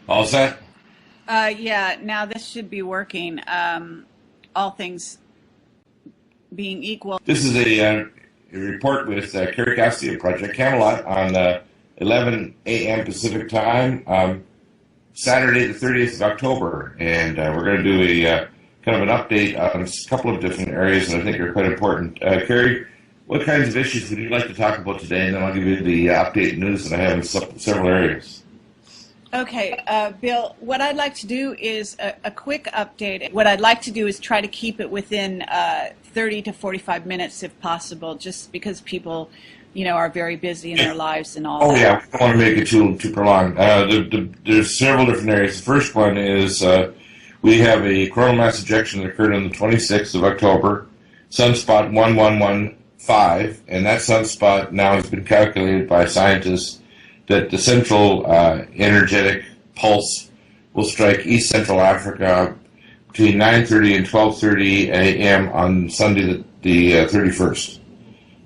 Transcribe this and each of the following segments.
All set? Yeah, now this should be working. All things being equal. This is a report with Kerry Cassidy of Project Camelot on 11 a.m. Pacific time, Saturday the 30th of October. And we're going to do a kind of an update on a couple of different areas that I think are quite important. Kerry, what kinds of issues would you like to talk about today? And then I'll give you the update news that I have in several areas. Okay, Bill, what I'd like to do is a quick update. What I'd like to do is try to keep it within 30 to 45 minutes if possible, just because people, are very busy in their lives and all that. Oh, yeah, we don't want to make it too prolonged. There's several different areas. The first one is we have a coronal mass ejection that occurred on the 26th of October, sunspot 1115, and that sunspot now has been calculated by scientists that the central energetic pulse will strike East Central Africa between 9:30 and 12:30 a.m. on Sunday the 31st.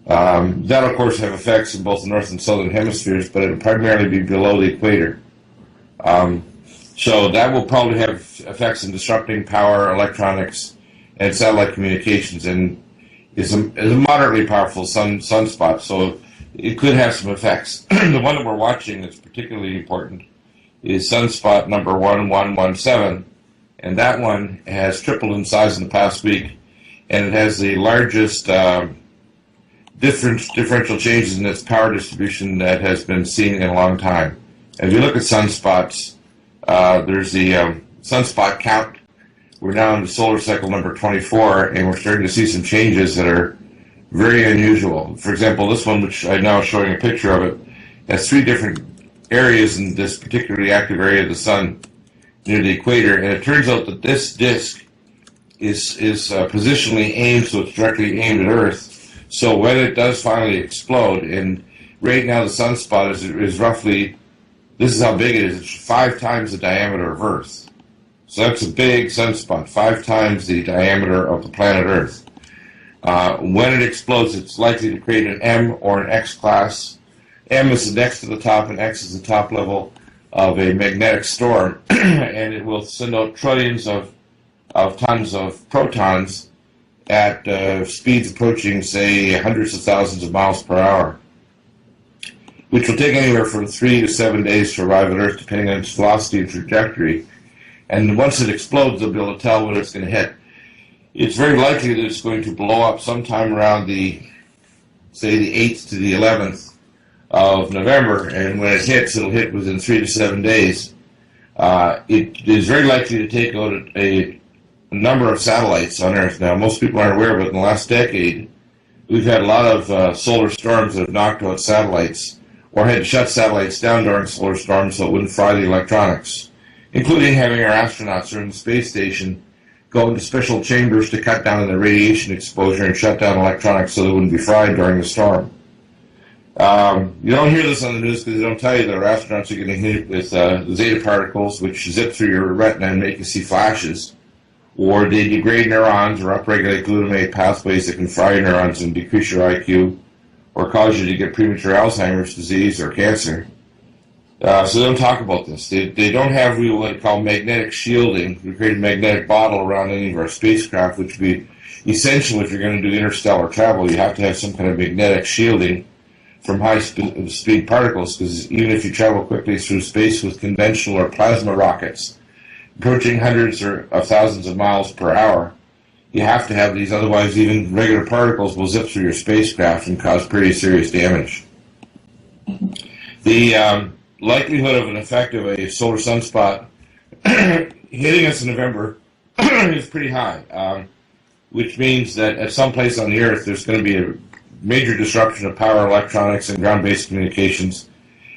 That'll, of course, have effects in both the north and southern hemispheres, but it'll primarily be below the equator. So that will probably have effects in disrupting power, electronics, and satellite communications, and is a moderately powerful sunspot, so it could have some effects. The one that we're watching that's particularly important is sunspot number 1117, and that one has tripled in size in the past week, and it has the largest differential changes in its power distribution that has been seen in a long time. If you look at sunspots, there's the sunspot count. We're now in the solar cycle number 24, and we're starting to see some changes that are very unusual. For example, this one, which I'm now showing a picture of it, has three different areas in this particularly active area of the sun near the equator, and it turns out that this disk is positionally aimed, so it's directly aimed at Earth. So when it does finally explode, and right now the sunspot is roughly, this is how big it is, it's 5 times the diameter of Earth. So that's a big sunspot, 5 times the diameter of the planet Earth. When it explodes, it's likely to create an M or an X class. M is the next to the top, and X is the top level of a magnetic storm, and it will send out trillions of tons of protons at speeds approaching, say, hundreds of thousands of miles per hour, which will take anywhere from 3 to 7 days to arrive at Earth, depending on its velocity and trajectory. And once it explodes, they'll be able to tell when it's going to hit. It's very likely that it's going to blow up sometime around the 8th to the 11th of November, and when it hits, it'll hit within 3 to 7 days. It is very likely to take out a number of satellites on Earth. Now, most people aren't aware, but in the last decade, we've had a lot of solar storms that have knocked out satellites, or had to shut satellites down during solar storms so it wouldn't fry the electronics, including having our astronauts who are in the space station go into special chambers to cut down on the radiation exposure and shut down electronics so they wouldn't be fried during the storm. You don't hear this on the news because they don't tell you that our astronauts are getting hit with the zeta particles, which zip through your retina and make you see flashes, or they degrade neurons or upregulate glutamate pathways that can fry your neurons and decrease your IQ, or cause you to get premature Alzheimer's disease or cancer. So they don't talk about this. They don't have really what they call magnetic shielding. We create a magnetic bottle around any of our spacecraft, which would be essential if you're going to do interstellar travel. You have to have some kind of magnetic shielding from high-speed particles, because even if you travel quickly through space with conventional or plasma rockets, approaching hundreds of thousands of miles per hour, you have to have these, otherwise even regular particles will zip through your spacecraft and cause pretty serious damage. The likelihood of an effect of a solar sunspot hitting us in November is pretty high, which means that at some place on the Earth there's going to be a major disruption of power, electronics, and ground-based communications.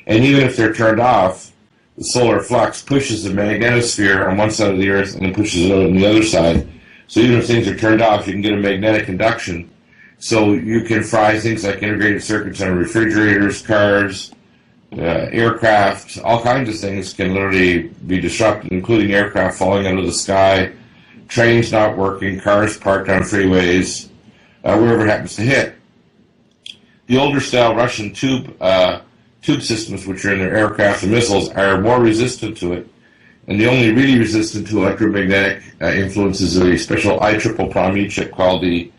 And even if they're turned off, the solar flux pushes the magnetosphere on one side of the Earth and then pushes it out on the other side. So even if things are turned off, you can get a magnetic induction. So you can fry things like integrated circuits on refrigerators, cars, aircraft, all kinds of things can literally be disrupted, including aircraft falling out of the sky, trains not working, cars parked on freeways, wherever it happens to hit. The older style Russian tube systems, which are in their aircraft and missiles, are more resistant to it And the only really resistant to electromagnetic influence is a special IEEE chip called the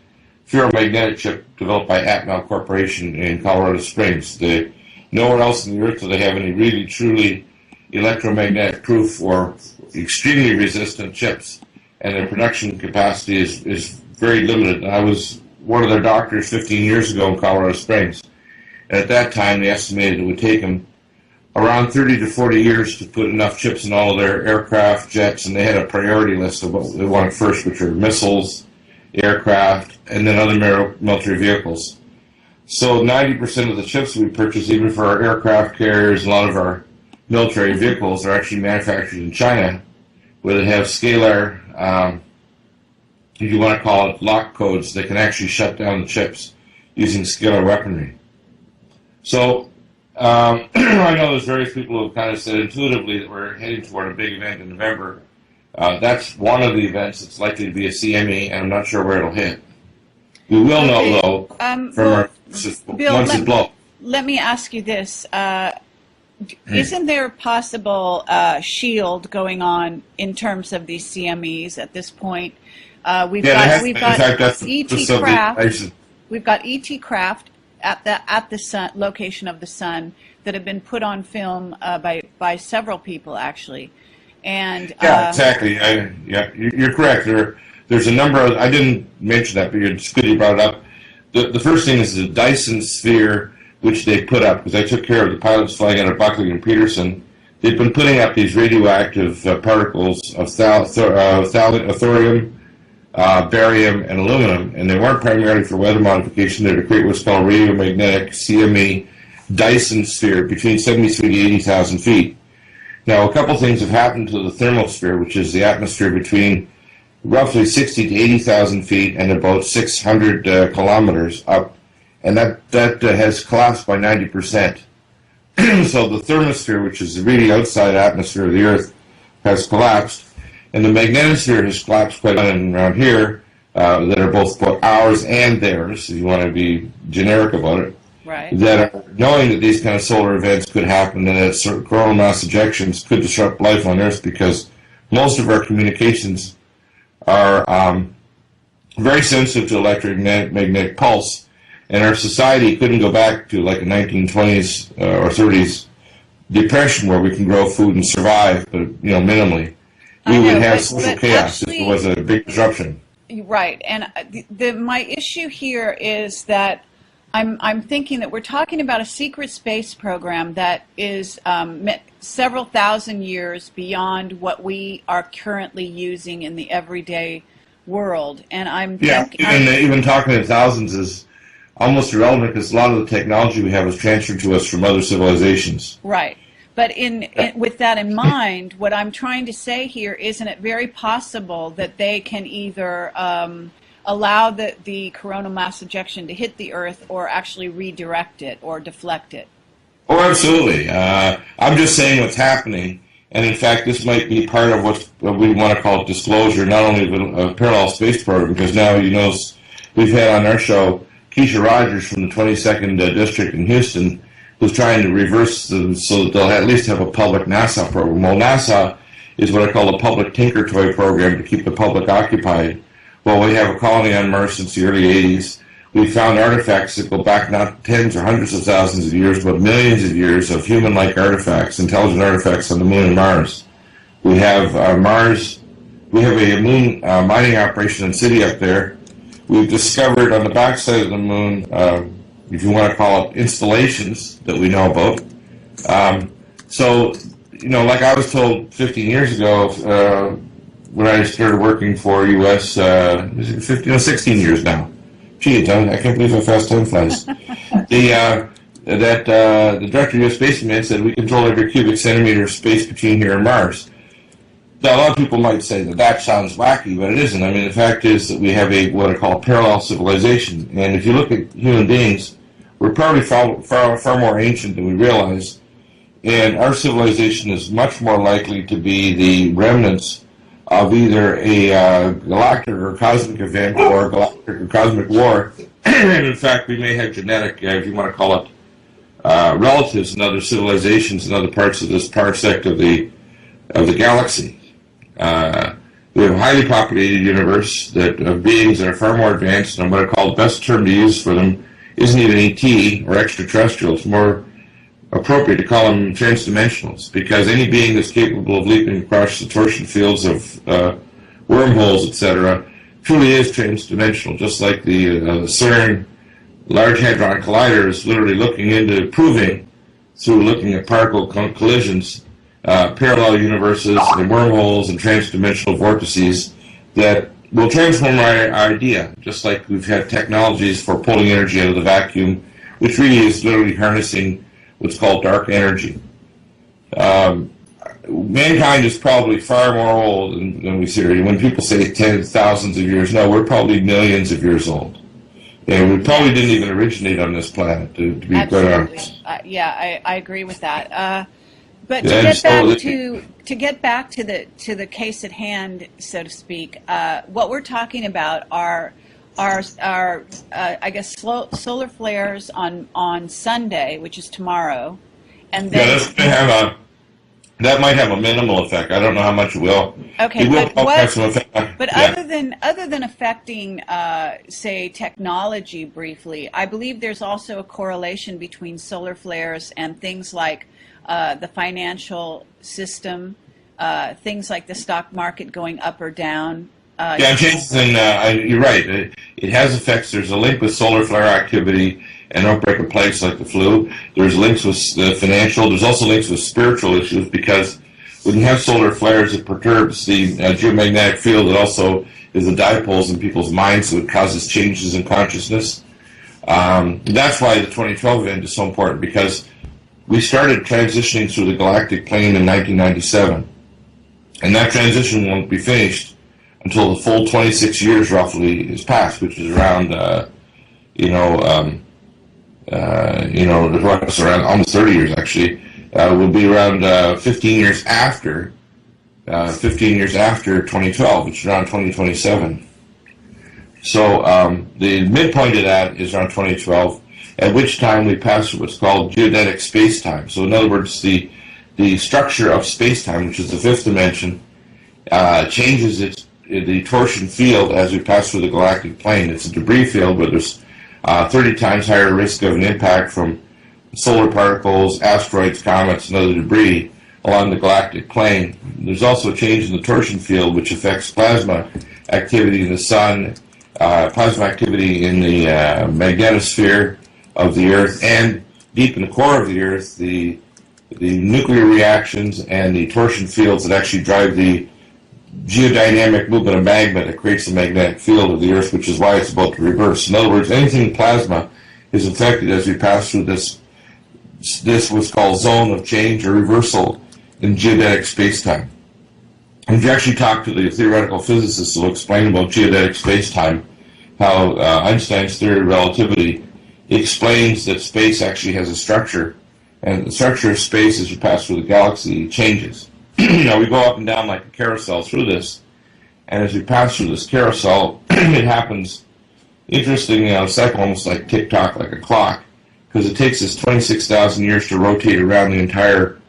ferromagnetic chip developed by Atmel Corporation in Colorado Springs. Nowhere else on the earth do they have any really, truly electromagnetic proof or extremely resistant chips. And their production capacity is very limited. I was one of their doctors 15 years ago in Colorado Springs. And at that time, they estimated it would take them around 30 to 40 years to put enough chips in all of their aircraft, jets, and they had a priority list of what they wanted first, which are missiles, aircraft, and then other military vehicles. So 90% of the chips we purchase, even for our aircraft carriers and a lot of our military vehicles, are actually manufactured in China, where they have scalar, if you want to call it, lock codes that can actually shut down the chips using scalar weaponry. So I know there's various people who have kind of said intuitively that we're heading toward a big event in November. That's one of the events that's likely to be a CME, and I'm not sure where it'll hit. We will know, though, from Bill, once it blows. Let me ask you this. Isn't there a possible shield going on in terms of these CMEs at this point? We've got ET craft. We've got ET craft at the sun, location of the sun that have been put on film by several people actually, and yeah, exactly. You're correct. There's a number of. I didn't mention that, but it's good you brought it up. The first thing is the Dyson sphere, which they put up because I took care of the pilots flying out of Buckley and Peterson. They've been putting up these radioactive particles of thorium, barium, and aluminum, and they weren't primarily for weather modification. They're to create what's called radiomagnetic CME Dyson sphere between 73 to 80,000 feet. Now, a couple things have happened to the thermosphere, which is the atmosphere between roughly 60 to 80,000 feet and about 600 kilometers up, and that has collapsed by 90%. So the thermosphere, which is the really outside atmosphere of the Earth, has collapsed. And the magnetosphere has collapsed quite a bit around here that are both ours and theirs, if you want to be generic about it. Right. That are knowing that these kind of solar events could happen and that coronal mass ejections could disrupt life on Earth because most of our communications are very sensitive to electromagnetic pulse, and our society couldn't go back to like a 1920s or 30s depression where we can grow food and survive, but minimally. We would have social chaos if there was a big disruption. Right, and my issue here is that I'm thinking that we're talking about a secret space program that is several thousand years beyond what we are currently using in the everyday world, and even talking in thousands is almost irrelevant because a lot of the technology we have is transferred to us from other civilizations. Right. But with that in mind, what I'm trying to say here, isn't it very possible that they can either allow the coronal mass ejection to hit the Earth or actually redirect it or deflect it? Oh, absolutely. I'm just saying what's happening. And in fact, this might be part of what we want to call disclosure, not only of a parallel space program, because now, we've had on our show Keisha Rogers from the 22nd District in Houston, who's trying to reverse them so that they'll at least have a public NASA program. Well, NASA is what I call a public tinker toy program to keep the public occupied. Well, we have a colony on Mars since the early 80s. We found artifacts that go back not tens or hundreds of thousands of years, but millions of years of human-like artifacts, intelligent artifacts on the Moon and Mars. We have Mars. We have a moon mining operation in City up there. We've discovered on the backside of the Moon, if you want to call it, installations that we know about. Like I was told 15 years ago when I started working for U.S., 16 years now. Gee, I can't believe how fast time flies. The director of U.S. Space Command said we control every cubic centimeter of space between here and Mars. Now, a lot of people might say that sounds wacky, but it isn't. I mean, the fact is that we have what I call a parallel civilization. And if you look at human beings, we're probably far more ancient than we realize. And our civilization is much more likely to be the remnants of either a galactic or cosmic event or a galactic or cosmic war. And in fact, we may have genetic, if you want to call it, relatives in other civilizations in other parts of this parsec of the of the galaxy. We have a highly populated universe that of beings that are far more advanced, and what I call the best term to use for them isn't even ET or extraterrestrial. It's more appropriate to call them transdimensionals, because any being that's capable of leaping across the torsion fields of wormholes, etc., truly is transdimensional, just like the CERN Large Hadron Collider is literally looking into proving, through looking at particle collisions, parallel universes and wormholes and transdimensional vortices that will transform our idea, just like we've had technologies for pulling energy out of the vacuum, which really is literally harnessing what's called dark energy. Mankind is probably far more old than we see. When people say tens of thousands of years, no, we're probably millions of years old. And we probably didn't even originate on this planet, to be quite honest. Yeah, I agree with that. But to get back to the case at hand, so to speak, what we're talking about are I guess solar flares on Sunday, which is tomorrow, and then that might have a minimal effect. I don't know how much it will. Okay, it will have some effect. But yeah. other than affecting, say, technology briefly, I believe there's also a correlation between solar flares and things like the financial system, things like the stock market going up or down. Changes in, you're right. It has effects. There's a link with solar flare activity and outbreak of plagues like the flu. There's links with the financial. There's also links with spiritual issues, because when you have solar flares, it perturbs the geomagnetic field. It also is the dipoles in people's minds, so it causes changes in consciousness. That's why the 2012 event is so important, because we started transitioning through the galactic plane in 1997, and that transition won't be finished until the full 26 years roughly is passed, which is around, it's around almost 30 years actually. Will be around 15 years after 2012, which is around 2027. So the midpoint of that is around 2012, at which time we pass through what's called geodetic space-time. So in other words, the structure of space-time, which is the fifth dimension, changes the torsion field as we pass through the galactic plane. It's a debris field where there's 30 times higher risk of an impact from solar particles, asteroids, comets, and other debris along the galactic plane. There's also a change in the torsion field, which affects plasma activity in the sun, plasma activity in the magnetosphere of the Earth, and deep in the core of the Earth, the nuclear reactions and the torsion fields that actually drive the geodynamic movement of magma that creates the magnetic field of the Earth, which is why it's about to reverse. In other words, anything in plasma is affected as we pass through this what's called zone of change or reversal in geodetic space-time. And if you actually talk to the theoretical physicists who will explain about geodetic space-time, how Einstein's theory of relativity explains that space actually has a structure, and the structure of space as you pass through the galaxy changes. We go up and down like a carousel through this, and as we pass through this carousel, it happens, interestingly, on a cycle almost like tick-tock, like a clock, because it takes us 26,000 years to rotate around the entire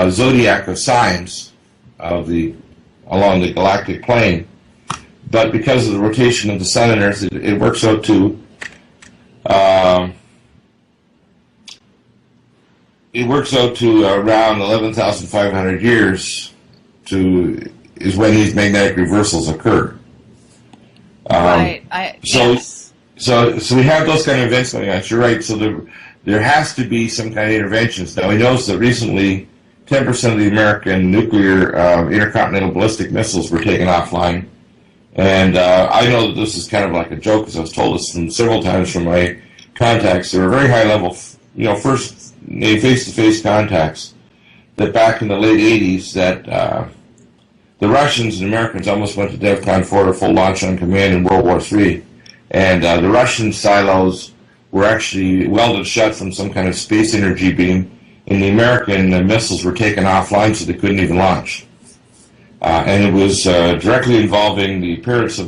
zodiac of signs along the galactic plane. But because of the rotation of the sun and Earth, it works out to around 11,500 years is when these magnetic reversals occur. Right. Yes. So we have those kind of events going on. You're right. So there has to be some kind of interventions. Now, we noticed that recently 10% of the American nuclear intercontinental ballistic missiles were taken offline. And I know that this is kind of like a joke, because I was told this several times from my contacts. They were very high level, first face-to-face contacts, that back in the late 80s that the Russians and Americans almost went to DEFCON 4, or full launch on command, in World War III. And the Russian silos were actually welded shut from some kind of space energy beam, and the American missiles were taken offline so they couldn't even launch. And it was directly involving the appearance of